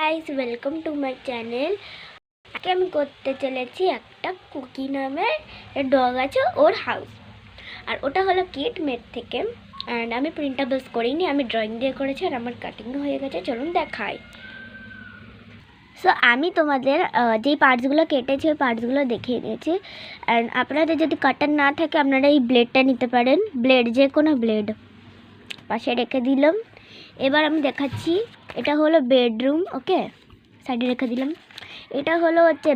Guys, welcome to my channel. আজকে আমি করতে চলেছি একটা কুকি নামের ডগ আছে, ওর হাউস। আর ওটা হলো কিট মেড থেকে। অ্যান্ড আমি প্রিন্টাবলস করিনি, আমি ড্রয়িং দিয়ে করেছি আর আমার কাটিংও হয়ে গেছে। চলুন দেখাই। সো আমি তোমাদের যেই পার্টসগুলো কেটেছি ওই পার্টসগুলো দেখিয়ে দিয়েছি। অ্যান্ড আপনাদের যদি কাটার না থাকে আপনারা এই ব্লেডটা নিতে পারেন। ব্লেড, যে কোনো ব্লেড পাশে রেখে দিলাম। এবার আমি দেখাচ্ছি, এটা হলো বেডরুম। ওকে, সাইডে রেখে দিলাম। এটা হলো হচ্ছে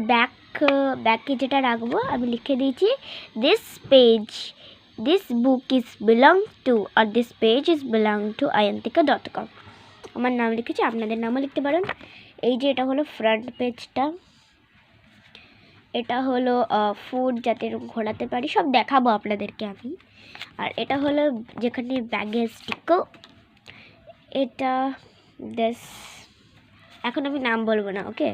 ব্যাকে যেটা রাখবো আমি লিখে দিয়েছি this book is belong to, আর this page is belong to ayantika.com। আমার নাম লিখেছি, আপনাদের নামও লিখতে পারেন। এই যে এটা হলো ফ্রন্ট পেজটা, এটা হলো ফুড, যাতে ঘোরাতে পারি, সব দেখাবো আপনাদেরকে আমি। আর এটা হলো যেখানে ব্যাগের স্টিকার। এটা এখন আমি নাম বলবো না। ওকে,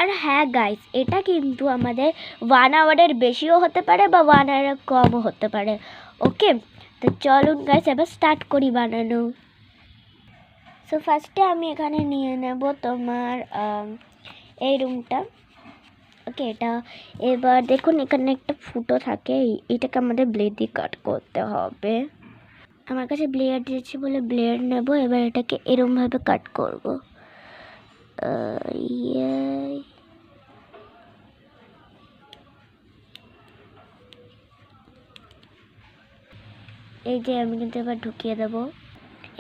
আর হ্যাঁ গাইস, এটা কিন্তু আমাদের 1 আওয়ারের বেশিও হতে পারে বা 1 আওয়ারের কমও হতে পারে। ওকে, তো চলুন গাইস এবার স্টার্ট করি বানানো। সো ফার্স্টে আমি এখানে নিয়ে নেব তোমার এই রুমটা। ওকে, এটা এবার দেখুন এখানে একটা ফুটো থাকে, এটাকে আমাদের ব্লেড দিয়ে কাট করতে হবে। আমার কাছে ব্লেড দিয়েছি বলে ব্লেড নেব। এবার এটাকে এরমভাবে কাট করব। এই যে আমি কিন্তু এবার ঢুকিয়ে দেবো।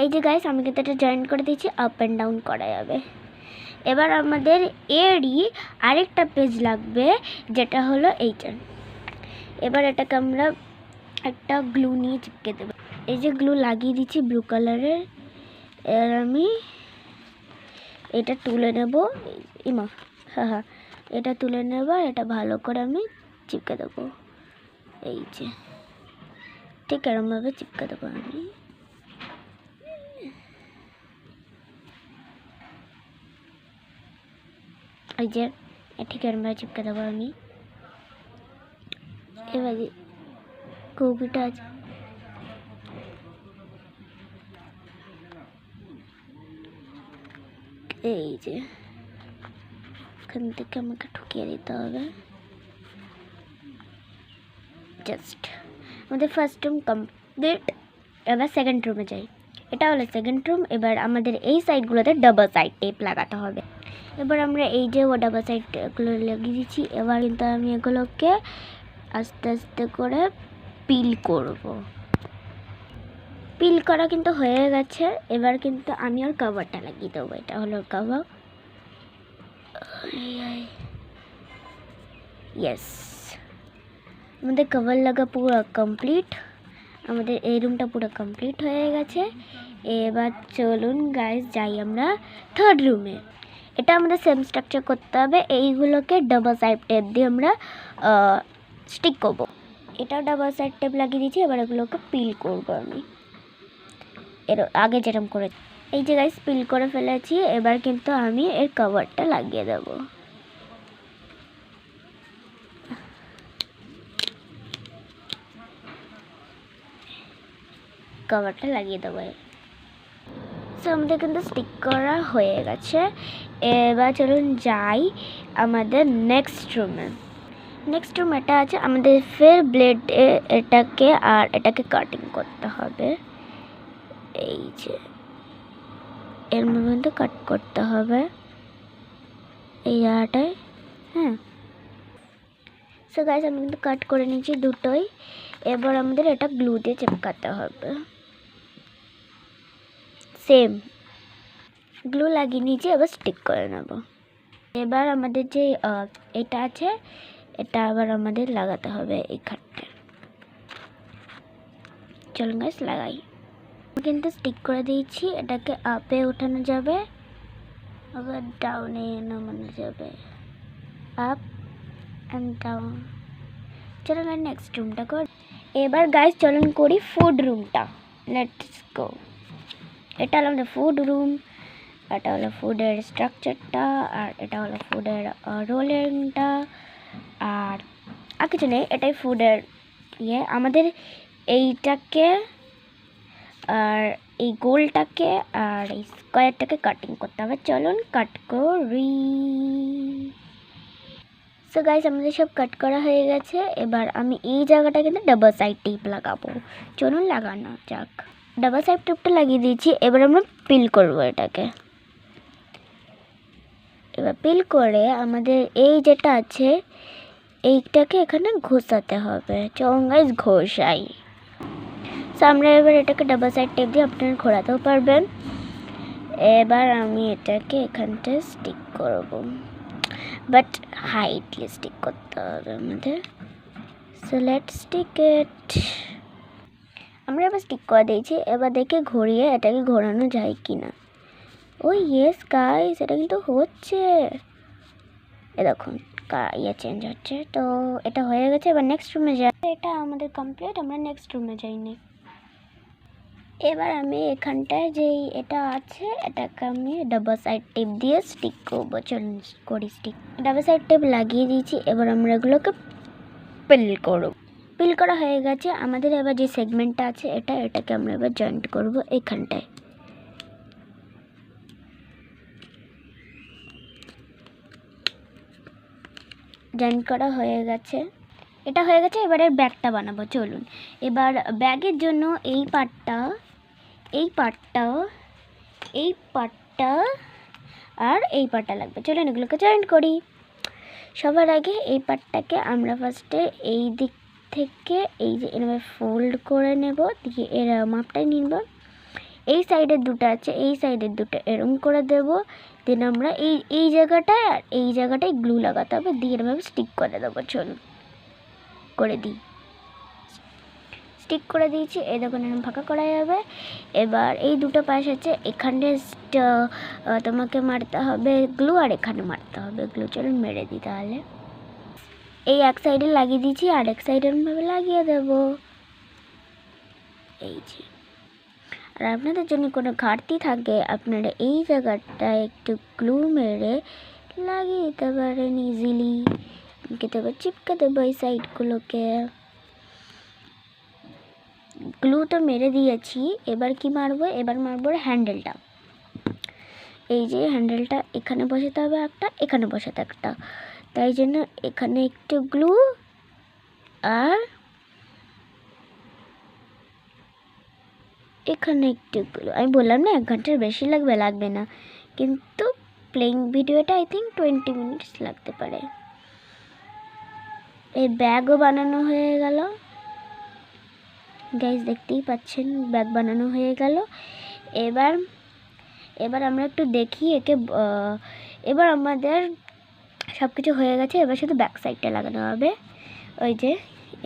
এই যে গাইস, আমি কিন্তু এটা জয়েন করে দিয়েছি, আপ অ্যান্ড ডাউন করা যাবে। এবার আমাদের এরই আরেকটা পেজ লাগবে, যেটা হলো এইটা। এবার এটাকে আমরা একটা গ্লু নিয়ে চিপকে দেবো। এই যে গ্লু লাগিয়ে দিচ্ছি ব্লু কালারের। এবার আমি এটা তুলে নেব। হ্যাঁ, এটা তুলে নেব। এটা ভালো করে আমি চিপকে দেবো। এই যে ঠিক এরমভাবে চিপকে দেবো আমি। এই যে ঠিক এরমভাবে চিপকে দেবো আমি। এবারে কপিটা আছে, এই যে এখান থেকে আমাকে ঢুকিয়ে দিতে হবে। জাস্ট আমাদের ফার্স্ট রুম কমপ্লিট। এবার সেকেন্ড রুমে যাই। এটা হলো সেকেন্ড রুম। এবার আমাদের এই সাইডগুলোতে ডাবল সাইড টেপ লাগাতে হবে। এবার আমরা এই যে ডাবল সাইডগুলো লাগিয়ে দিচ্ছি। এবার কিন্তু আমি এগুলোকে আস্তে আস্তে করে পিল করব। পিল করা কিন্তু হয়ে গেছে। এবার কিন্তু আমি ওর কভারটা লাগিয়ে দেবো। এটা হলো কভার। ইয়েস, আমাদের কভার লাগা পুরো কমপ্লিট। আমাদের এই রুমটা পুরো কমপ্লিট হয়ে গেছে। এবার চলুন গাইস যাই আমরা থার্ড রুমে। এটা আমাদের সেম স্ট্রাকচার করতে হবে। এইগুলোকে ডাবল সাইড টেপ দিয়ে আমরা স্টিক করব। এটাও ডাবল সাইড টেপ লাগিয়ে দিয়েছি। এবার এগুলোকে পিল করব আমি এর আগে যেরকম করে। এই যে গাইস পিল করে ফেলেছি। এবার কিন্তু আমি এর কভারটা লাগিয়ে দেবো। কভারটা লাগিয়ে দেবো। সো আমাদের কিন্তু স্টিক করা হয়ে গেছে। এবার চলুন যাই আমাদের নেক্সট রুমে। নেক্সট রুম এটা আছে। আমাদের ফের ব্লেড এটাকে কাটিং করতে হবে। এই যে এর মধ্যে কাট করতে হবে এই জায়গাটায়। হ্যাঁ, সো গাইস আমি কিন্তু কাট করে নিয়েছি দুটোই। এবার আমাদের এটা গ্লু দিয়ে চিপকাতে হবে। সেম গ্লু লাগিয়ে নিয়েছি, এবার স্টিক করে নেব। এবার আমাদের যে এটা আছে এটা আবার আমাদের লাগাতে হবে এইখানটা। চলুন গাইস লাগাই। কিন্তু স্টিক করে দিয়েছি, এটাকে আপে ওঠানো যাবে আবার ডাউনে নামানো যাবে, আপ অ্যান্ড ডাউন। চলুন আর নেক্সট রুমটা কর। এবার গাইস চলুন করি ফুড রুমটা। Let's go. এটা হলো আমাদের ফুড রুম, এটা হলো ফুডের স্ট্রাকচারটা, আর এটা হলো ফুডের রোলিংটা, আর কিছু নেই, এটাই ফুডের ইয়ে। আমাদের এইটাকে আর এই গোলটাকে আর এই স্কোয়ারটাকে কাটিং করতে হবে। চলুন কাট করি। সো গাইস আমাদের সব কাট করা হয়ে গেছে। এবার আমি এই জায়গাটা কিন্তু ডাবল সাইড টেপ লাগাবো। চলুন লাগানো যাক। ডাবল সাইড টেপটা লাগিয়ে দিয়েছি। এবার আমরা পিল করবো এটাকে। এবার পিল করে আমাদের এই যেটা আছে এইটাকে এখানে ঘষাতে হবে। চলুন গাইস ঘষাই। সো আমরা এবার এটাকে ডাবল সাইড টেপ দিয়ে আপনারা ঘোরাতেও পারবেন। এবার আমি এটাকে এখানটা স্টিক করব, বাট হাইটলি স্টিক করতে হবে আমাদের। সো লেটস স্টিক ইট। আমরা এবার স্টিক করে দিয়েছি। এবার দেখে ঘুরিয়ে এটাকে ঘোরানো যায় কি না। ও ইয়েস গাইস, এটা কিন্তু হচ্ছে। এ দেখুন ইয়ে চেঞ্জ হচ্ছে। তো এটা হয়ে গেছে। এবার নেক্সট রুমে যাই। এটা আমাদের কমপ্লিট। আমরা নেক্সট রুমে যাইনি। এবার আমি এখানটায় যেই এটা আছে এটাকে আমি ডাবল সাইড টেপ দিয়ে স্টিক করবো। চলুন করি স্টিক। ডাবল সাইড টেপ লাগিয়ে দিয়েছি। এবার আমরা এগুলোকে পিল করব। পিল করা হয়ে গেছে। আমাদের এবার যে সেগমেন্টটা আছে এটাকে আমরা এবার জয়েন্ট করব এখানটায়। জয়েন্ট করা হয়ে গেছে। এটা হয়ে গেছে। এবার এর ব্যাগটা বানাবো। চলুন এবার ব্যাগের জন্য এই পার্টটা আর এই পার্টটা লাগবে। চলুন এগুলোকে জয়েন্ট করি। সবার আগে এই পার্টটাকে আমরা ফার্স্টে এই দিক থেকে এই যে এভাবে ফোল্ড করে নেব, দিয়ে এর মাপটাই নিব। এই সাইডের দুটো আছে, এই সাইডের দুটো এরকম করে দেব। দেন আমরা এই জায়গাটায় আর এই জায়গাটায় গ্লু লাগাতে হবে, দিয়ে এরভাবে স্টিক করে দেবো। চলুন করে দিই। স্টিক করে দিয়েছি। এই দেখুন এরকম ফাঁকা করা যাবে। এবার এই দুটো পাশ আছে, এখানে তোমাকে মারতে হবে গ্লু, আর এখানে মারতে হবে গ্লু। চলুন মেরে দিই তাহলে। এই এক সাইডে লাগিয়ে দিয়েছি, আর এক সাইডে এরকমভাবে লাগিয়ে দেব। এই যে। আর আপনাদের জন্য কোনো ঘাটতি থাকে আপনারা এই জায়গাটায় একটু গ্লু মেরে লাগিয়ে দিতে পারেন ইজিলি। তবে চিপকে দেবো এই সাইডগুলোকে। গ্লু তো মেরে দিয়েছি। এবার কি মারবো? এবার মারবো হ্যান্ডেলটা। এই যে হ্যান্ডেলটা এখানে বসাতে হবে একটা, এখানে বসাতে একটা। তাই জন্য এখানে একটু গ্লু আর এখানে একটু গ্লু। আমি বললাম না 1 ঘন্টার বেশি লাগবে না, কিন্তু প্লেইং ভিডিওটা আই থিঙ্ক 20 মিনিটস লাগতে পারে। এই ব্যাগও বানানো হয়ে গেল গাইস, দেখতেই পাচ্ছেন ব্যাগ বানানো হয়ে গেল। এবার আমরা একটু দেখি একে। এবার আমাদের সব কিছু হয়ে গেছে। এবার শুধু ব্যাক সাইডটা লাগানো হবে। ওই যে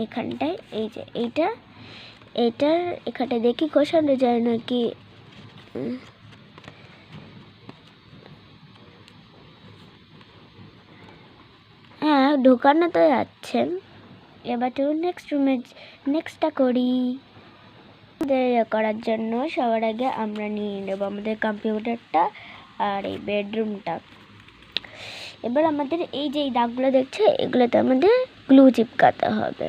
এখানটায় এই যে এইটার এখানটা দেখি ঘষানো যায় নাকি। হ্যাঁ ঢোকানো তো যাচ্ছেন। এবার তো নেক্সটটা করি। করার জন্য সবার আগে আমরা নিয়ে নেব আমাদের কম্পিউটারটা আর এই বেডরুমটা। এবার আমাদের এই যে এই দাগগুলো দেখছে এগুলোতে আমাদের গ্লু চিপকাতে হবে।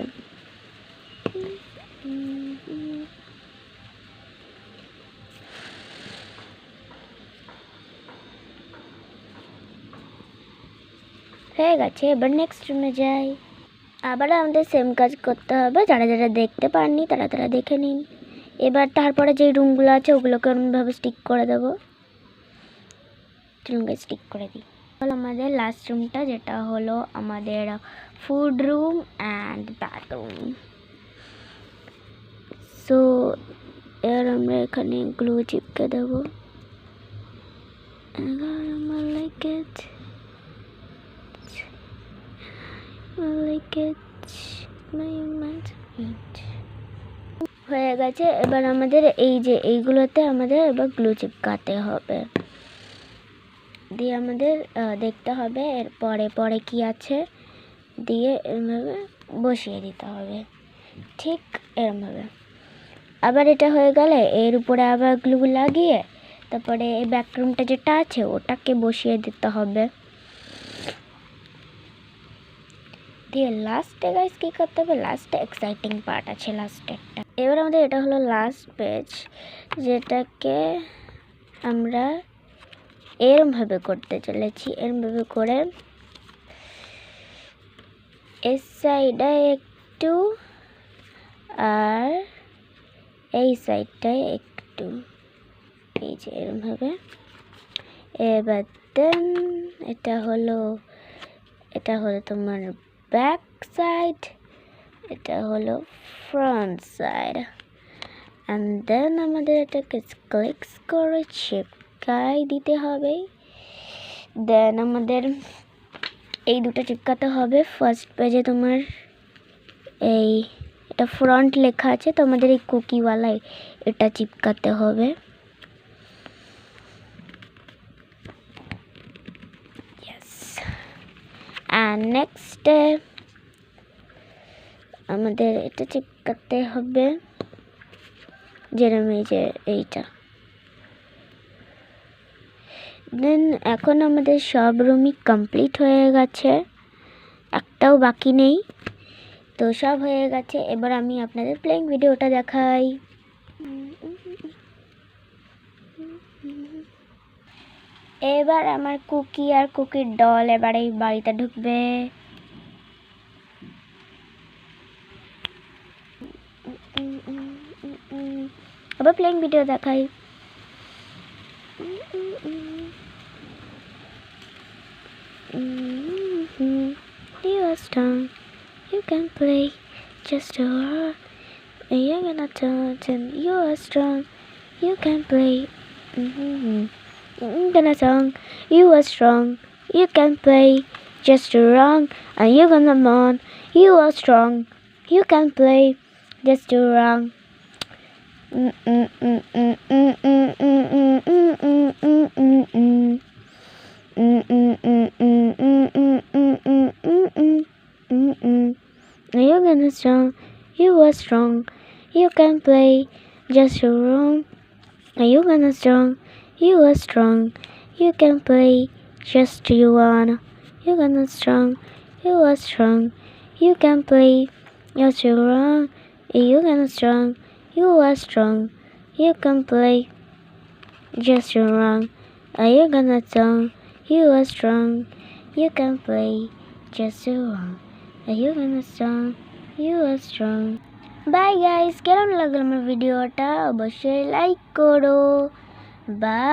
হয়ে গেছে। এবার নেক্সট রুমে যাই। আবার আমাদের সেম কাজ করতে হবে। যারা যারা দেখতে পাননি তারা দেখে নিন। এবার তারপরে যে রুমগুলো আছে ওগুলোকে এরকমভাবে স্টিক করে দেবো। চলুন স্টিক করে দিই। আমাদের লাস্ট রুমটা যেটা হলো আমাদের food room and bathroom. So এবার আমরা এখানে গ্লু চিপকে দেবো। like it my mind হয়ে গেছে। এবার আমাদের এই যে এইগুলোতে আমাদের এবার গ্লু চিপকাতে হবে, দিয়ে আমাদের দেখতে হবে এর পরে পরে কি আছে, দিয়ে এরমভাবে বসিয়ে দিতে হবে, ঠিক এরমভাবে। আবার এটা হয়ে গেলে এর উপরে আবার গ্লু লাগিয়ে তারপরে এই ব্যাকরুমটা যেটা আছে ওটাকে বসিয়ে দিতে হবে, দিয়ে লাস্টে গাইস কী করতে হবে, লাস্টে এক্সাইটিং পার্ট আছে লাস্টেরটা। এবার আমাদের এটা হলো লাস্ট পেজ, যেটাকে আমরা এরমভাবে করতে চলেছি। এরমভাবে করে এই সাইডে একটু আর এই সাইডটায় একটু, এই যে এরমভাবে। এবার দেন এটা হলো তোমার ব্যাক সাইড, এটা হলো ফ্রন্ট সাইড, অ্যান্ড দেন আমাদের এটাকে ক্লিকস করে চিপকাই দিতে হবে। দেন আমাদের এই দুটো চিপকাতে হবে। ফার্স্ট পেজে তোমার এই এটা ফ্রন্ট লেখা আছে, তো আমাদের এই কুকিওয়ালা এটা চিপকাতে হবে। অ্যান্ড নেক্সটে আমাদের এটা চিপকাতে হবে যেরকম এই যে এইটা। দেন এখন আমাদের সব রুমই কমপ্লিট হয়ে গেছে, একটাও বাকি নেই, তো সব হয়ে গেছে। এবার আমি আপনাদের প্লেইং ভিডিওটা দেখাই। এবার আমার কুকি আর কুকির ডল এবার এই বাড়িতে ঢুকবে। আবার প্লেইং ভিডিও দেখাই। You are strong, you can play just a word. You're gonna touch and you are strong, you can play. Gonna song, you are strong, you can play just wrong, and you gonna mourn. You are strong, you can play just wrong. You're gonna strong, you are strong, you can play just wrong. You're gonna strong, you are strong, you can play just you wanna. You're gonna strong, you are strong, you can play just you wrong. You're gonna strong, you are strong, you can play just you wrong. You're gonna strong, you are strong, you can play just you wrong. You're gonna strong, you are strong. Bye guys, কেমন লাগলো আমার ভিডিওটা অবশ্যই like করো। By.